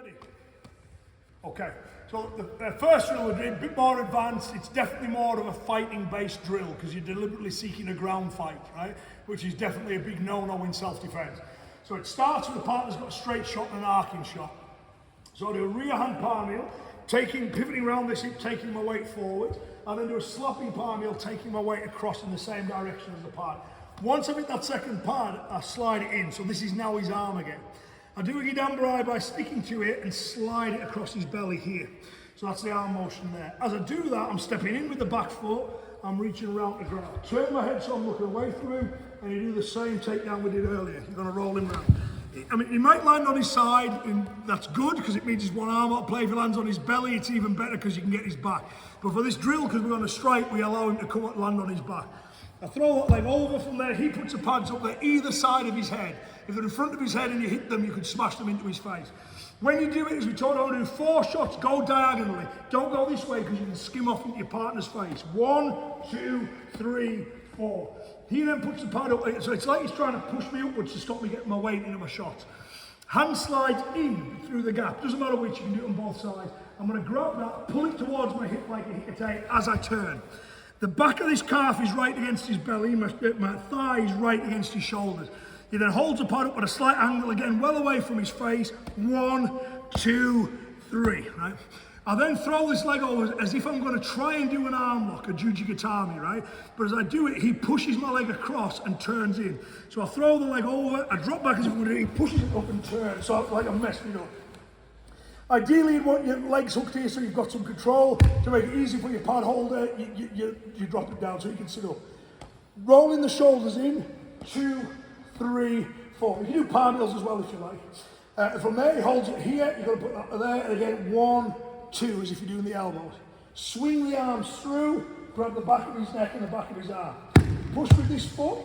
Ready? Okay, so the first drill we're doing, a bit more advanced. It's definitely more of a fighting-based drill because you're deliberately seeking a ground fight, right? Which is definitely a big no-no in self-defense. So it starts with the partner's got a straight shot and an arcing shot. So I do a rear hand palm heel, pivoting around this hip, taking my weight forward. I then do a slapping palm heel, taking my weight across in the same direction as the pad. Once I've hit that second pad, I slide it in. So this is now his arm again. I do a gidambarai by sticking to it and slide it across his belly here. So that's the arm motion there. As I do that, I'm stepping in with the back foot, I'm reaching around to grab. Turn my head so I'm looking away from him, and you do the same takedown we did earlier. You're gonna roll him round. I mean, he might land on his side, and that's good because it means he's one arm out of play. If he lands on his belly, it's even better because you can get his back. But for this drill, because we're on a strike, we allow him to come and land on his back. I throw that leg over from there, he puts the pads up there either side of his head. If they're in front of his head and you hit them, you could smash them into his face. When you do it, as we told you, do 4 shots, go diagonally. Don't go this way because you can skim off into your partner's face. 1, 2, 3, 4. He then puts the pad up, so it's like he's trying to push me upwards to stop me getting my weight into my shots. Hand slides in through the gap, doesn't matter which, you can do it on both sides. I'm going to grab that, pull it towards my hip like a hikatei as I turn. The back of this calf is right against his belly, my thigh is right against his shoulders. He then holds the pad up at a slight angle again, well away from his face. 1, 2, 3, right? I then throw this leg over as if I'm going to try and do an arm lock, a jujigatami, right? But as I do it, he pushes my leg across and turns in. So I throw the leg over, I drop back as if I'm going to do it, he pushes it up and turns, so like I'm messing it up. Ideally, you want your legs hooked here so you've got some control. To make it easy for your pad holder, you drop it down so you can sit up. Rolling the shoulders in, 2, 3, 4. You can do palm heels as well if you like. From there, he holds it here, you've got to put that there, and again, 1, 2, as if you're doing the elbows. Swing the arms through, grab the back of his neck and the back of his arm. Push with this foot,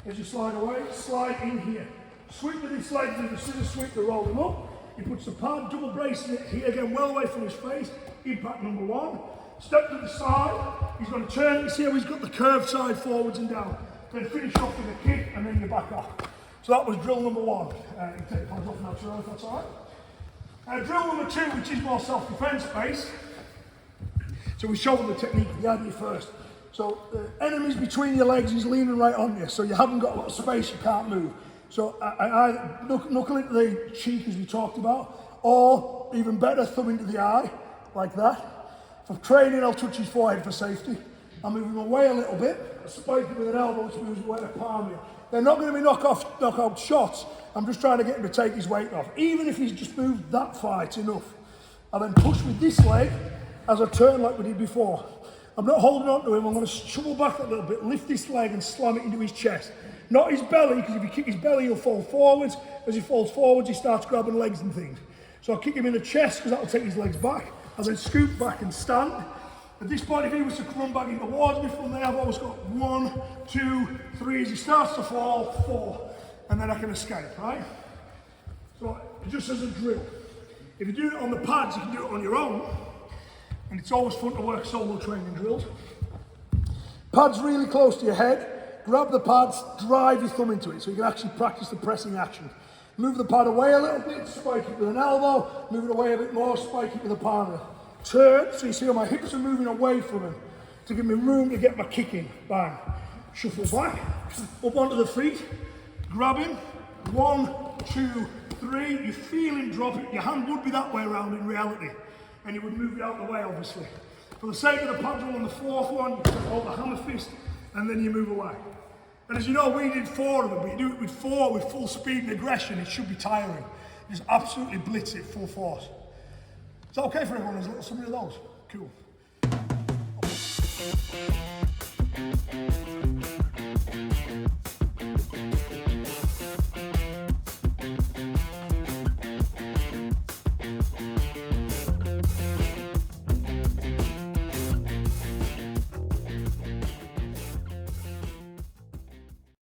as you slide away, slide in here. Sweep with this leg, do the scissor sweep to roll him up. He puts the pad, double bracing it here again, well away from his face. Impact number 1. Step to the side. He's going to turn it. You see how he's got the curved side forwards and down. Then finish off with a kick and then you back off. So that was drill number 1. You can take the pads off now, Charlie, if that's all right. Drill number 2, which is more self-defense based. So we show them the technique of the idea first. So the enemy's between your legs, he's leaning right on you. So you haven't got a lot of space, you can't move. So I knuckle into the cheek as we talked about, or even better, thumb into the eye, like that. For training, I'll touch his forehead for safety. I move him away a little bit, I spike it with an elbow, which moves away a palm here. They're not going to be knockout shots. I'm just trying to get him to take his weight off. Even if he's just moved that far, it's enough. I then push with this leg as I turn like we did before. I'm not holding on to him, I'm going to shovel back a little bit, lift this leg and slam it into his chest. Not his belly, because if you kick his belly, he'll fall forwards. As he falls forwards, he starts grabbing legs and things. So I'll kick him in the chest, because that'll take his legs back. I'll then scoot back and stand. At this point, if he was to run back in towards me from there, I've always got 1, 2, 3. As he starts to fall, 4. And then I can escape, right? So just as a drill. If you do it on the pads, you can do it on your own. And it's always fun to work solo training drills. Pads really close to your head. Grab the pads, drive your thumb into it so you can actually practice the pressing action. Move the pad away a little bit, spike it with an elbow, move it away a bit more, spike it with a palm. Turn, so you see how my hips are moving away from him to give me room to get my kick in. Bang. Shuffle back, up onto the feet, grab him. 1, 2, 3. You feel him drop it. Your hand would be that way around in reality, and you would move it out of the way, obviously. For the sake of the pad drill on the 4th one, you can hold the hammer fist, and then you move away. And as you know, we did 4 of them, but you do it with 4 with full speed and aggression, it should be tiring. You just absolutely blitz it full force. Is that okay for everyone? There's a little summary of those. Cool.